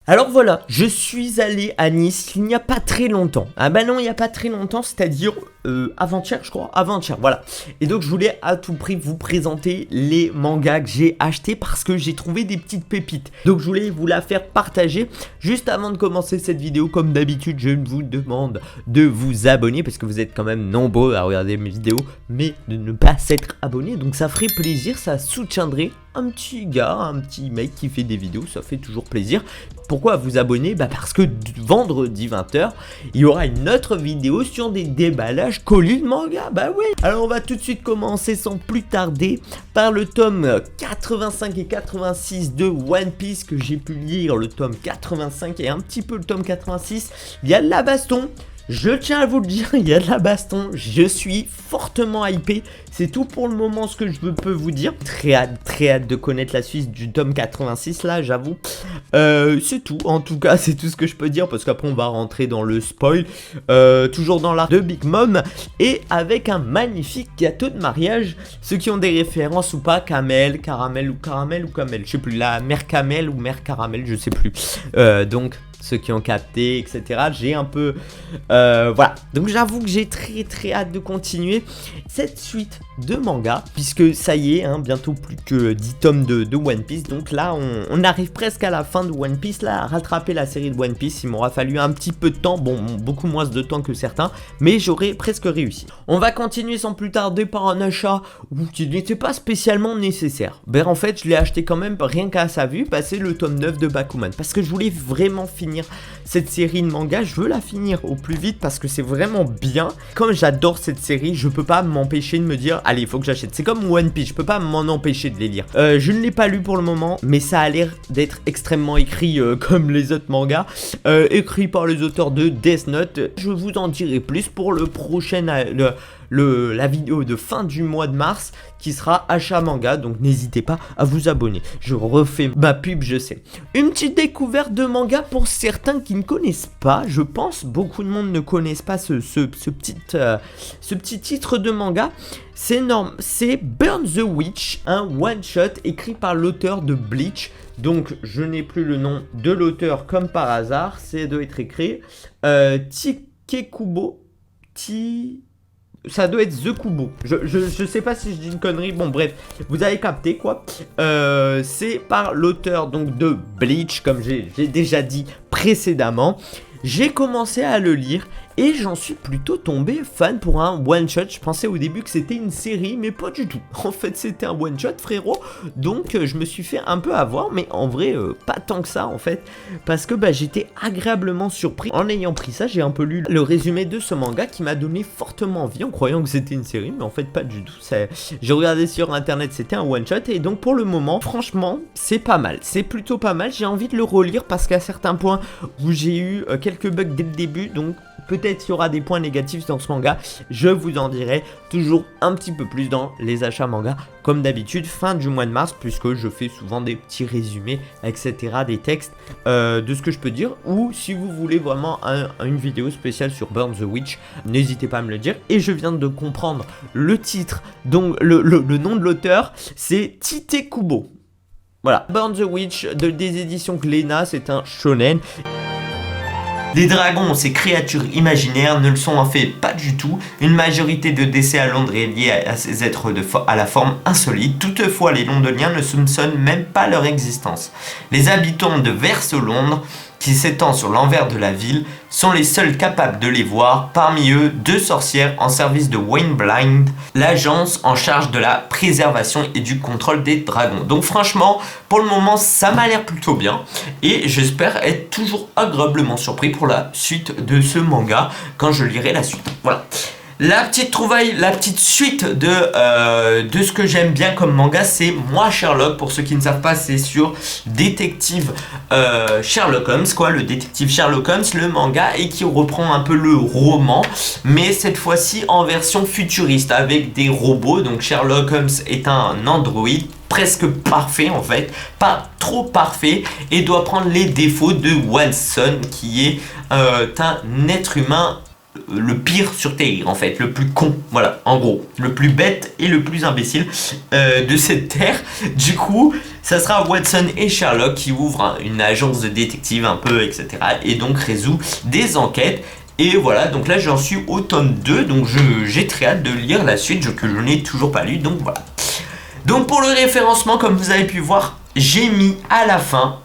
Alors voilà, je suis allé à Nice il n'y a pas très longtemps. Ah bah non, il n'y a pas très longtemps, c'est-à-dire avant-hier je crois, avant-hier, voilà. Et donc je voulais à tout prix vous présenter les mangas que j'ai achetés parce que j'ai trouvé des petites pépites. Donc je voulais vous la faire partager. Juste avant de commencer cette vidéo, comme d'habitude, je vous demande de vous abonner parce que vous êtes quand même nombreux à regarder mes vidéos, mais de ne pas s'être abonné. Donc ça ferait plaisir, ça soutiendrait un petit gars, un petit mec qui fait des vidéos, ça fait toujours plaisir. Pourquoi vous abonner? Bah parce que vendredi 20h, il y aura une autre vidéo sur des déballages colis de manga. Bah oui. Alors on va tout de suite commencer sans plus tarder par le tome 85 et 86 de One Piece que j'ai pu lire. Le tome 85 et un petit peu le tome 86. Il y a de la baston. Je tiens à vous le dire, il y a de la baston, je suis fortement hypé, c'est tout pour le moment ce que je peux vous dire. Très hâte de connaître la suite du tome 86 là, j'avoue. C'est tout, en tout cas c'est tout ce que je peux dire parce qu'après on va rentrer dans le spoil. Toujours dans l'art de Big Mom et avec un magnifique gâteau de mariage. Ceux qui ont des références ou pas, Caramel, Caramel, je sais plus, la mère Camel ou mère Caramel, je sais plus. Donc... ceux qui ont capté, etc. J'ai un peu... voilà. Donc j'avoue que j'ai très hâte de continuer cette suite de manga. Puisque ça y est, hein, bientôt plus que 10 tomes de One Piece. Donc là, on arrive presque à la fin de One Piece. Là, à rattraper la série de One Piece, il m'aura fallu un petit peu de temps. Bon, beaucoup moins de temps que certains. Mais j'aurais presque réussi. On va continuer sans plus tarder par un achat qui n'était pas spécialement nécessaire. Ben en fait, je l'ai acheté quand même rien qu'à sa vue. C'est le tome 9 de Bakuman. Parce que je voulais vraiment finir cette série de manga, je veux la finir au plus vite parce que c'est vraiment bien. Comme j'adore cette série, je peux pas m'empêcher de me dire allez, il faut que j'achète. C'est comme One Piece, je peux pas m'en empêcher de les lire. Je ne l'ai pas lu pour le moment, mais ça a l'air d'être extrêmement écrit comme les autres mangas, écrit par les auteurs de Death Note. Je vous en dirai plus pour le prochain la vidéo de fin du mois de mars qui sera achat manga, donc n'hésitez pas à vous abonner. Je refais ma pub, je sais. Une petite découverte de manga pour certains qui ne connaissent pas, je pense beaucoup de monde ne connaissent pas ce petit titre de manga. C'est énorme, c'est Burn the Witch, un one shot écrit par l'auteur de Bleach. Donc je n'ai plus le nom de l'auteur comme par hasard, c'est doit être écrit Tikekubo ça doit être The Kubo. Je sais pas si je dis une connerie. Bon bref, vous avez capté quoi. C'est par l'auteur donc de Bleach, comme j'ai déjà dit précédemment. J'ai commencé à le lire et j'en suis plutôt tombé fan pour un one shot. Je pensais au début que c'était une série, mais pas du tout. En fait, c'était un one shot, frérot. Donc, je me suis fait un peu avoir, mais en vrai, pas tant que ça, en fait. Parce que j'étais agréablement surpris. En ayant pris ça, j'ai un peu lu le résumé de ce manga qui m'a donné fortement envie en croyant que c'était une série, mais en fait, pas du tout. J'ai regardé sur internet, c'était un one shot. Et donc, pour le moment, franchement, c'est pas mal. C'est plutôt pas mal. J'ai envie de le relire parce qu'à certains points où j'ai eu quelques bugs dès le début, donc peut-être il y aura des points négatifs dans ce manga, je vous en dirai toujours un petit peu plus dans les achats manga, comme d'habitude, fin du mois de mars, puisque je fais souvent des petits résumés, etc., des textes de ce que je peux dire, ou si vous voulez vraiment une vidéo spéciale sur Burn the Witch, n'hésitez pas à me le dire, et je viens de comprendre le titre, donc le nom de l'auteur, c'est Tikekubo. Voilà, Burn the Witch des éditions Glénat, c'est un shonen. Les dragons, ces créatures imaginaires, ne le sont en fait pas du tout. Une majorité de décès à Londres est liée à ces êtres à la forme insolite. Toutefois, les Londoniens ne soupçonnent même pas leur existence. Les habitants de Verse-Londres, qui s'étend sur l'envers de la ville, sont les seuls capables de les voir. Parmi eux, 2 sorcières en service de Wainblind, l'agence en charge de la préservation et du contrôle des dragons. Donc franchement, pour le moment, ça m'a l'air plutôt bien. Et j'espère être toujours agréablement surpris pour la suite de ce manga, quand je lirai la suite. Voilà. La petite trouvaille, la petite suite de ce que j'aime bien comme manga, c'est Moi Sherlock. Pour ceux qui ne savent pas, c'est sur détective Sherlock Holmes, quoi, le détective Sherlock Holmes, le manga, et qui reprend un peu le roman, mais cette fois-ci en version futuriste avec des robots. Donc Sherlock Holmes est un androïde presque parfait en fait, pas trop parfait, et doit prendre les défauts de Watson qui est un être humain le pire sur Terre en fait, le plus con, voilà, en gros, le plus bête et le plus imbécile de cette Terre. Du coup, ça sera Watson et Sherlock qui ouvrent une agence de détective un peu, etc. Et donc résout des enquêtes. Et voilà, donc là j'en suis au tome 2, donc j'ai très hâte de lire la suite que je n'ai toujours pas lu, donc voilà. Donc pour le référencement, comme vous avez pu voir, j'ai mis à la fin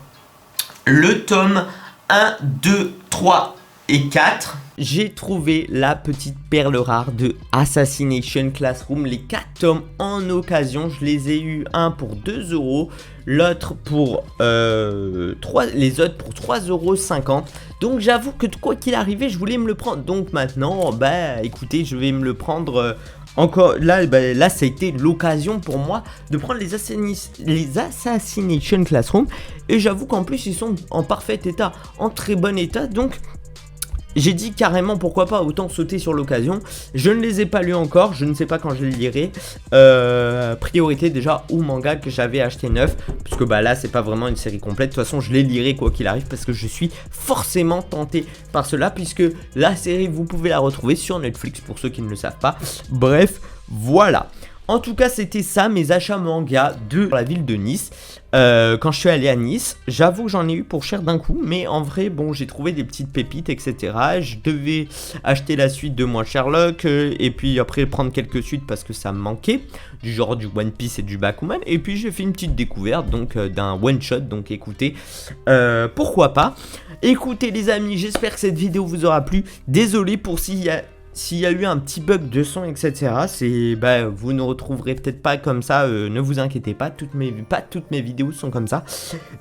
le tome 1, 2, 3 et 4. J'ai trouvé la petite perle rare de Assassination Classroom, les 4 tomes en occasion. Je les ai eu, un pour 2 euros, l'autre pour les autres pour 3,50 €. Donc j'avoue que quoi qu'il arrivait, je voulais me le prendre. Donc maintenant, bah écoutez, je vais me le prendre encore. Là, là, ça a été l'occasion pour moi de prendre les Assassination Classroom. Et j'avoue qu'en plus, ils sont en parfait état, en très bon état. Donc j'ai dit carrément pourquoi pas, autant sauter sur l'occasion. Je ne les ai pas lus encore, je ne sais pas quand je les lirai. Priorité déjà au manga que j'avais acheté neuf, puisque bah là c'est pas vraiment une série complète. De toute façon je les lirai quoi qu'il arrive, parce que je suis forcément tenté par cela, puisque la série vous pouvez la retrouver sur Netflix pour ceux qui ne le savent pas. Bref, voilà. En tout cas, c'était ça, mes achats manga de la ville de Nice. Quand je suis allé à Nice, j'avoue que j'en ai eu pour cher d'un coup. Mais en vrai, bon, j'ai trouvé des petites pépites, etc. Je devais acheter la suite de moi Sherlock. Et puis après, prendre quelques suites parce que ça me manquait. Du genre du One Piece et du Bakuman. Et puis j'ai fait une petite découverte donc d'un one shot. Donc écoutez, pourquoi pas. Écoutez les amis, j'espère que cette vidéo vous aura plu. Désolé pour s'il y a eu un petit bug de son, etc., c'est, vous ne retrouverez peut-être pas comme ça, ne vous inquiétez pas, pas toutes mes vidéos sont comme ça.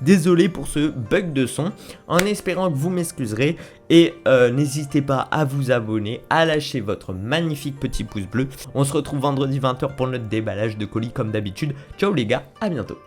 Désolé pour ce bug de son, en espérant que vous m'excuserez, et n'hésitez pas à vous abonner, à lâcher votre magnifique petit pouce bleu. On se retrouve vendredi 20 h pour notre déballage de colis comme d'habitude. Ciao les gars, à bientôt.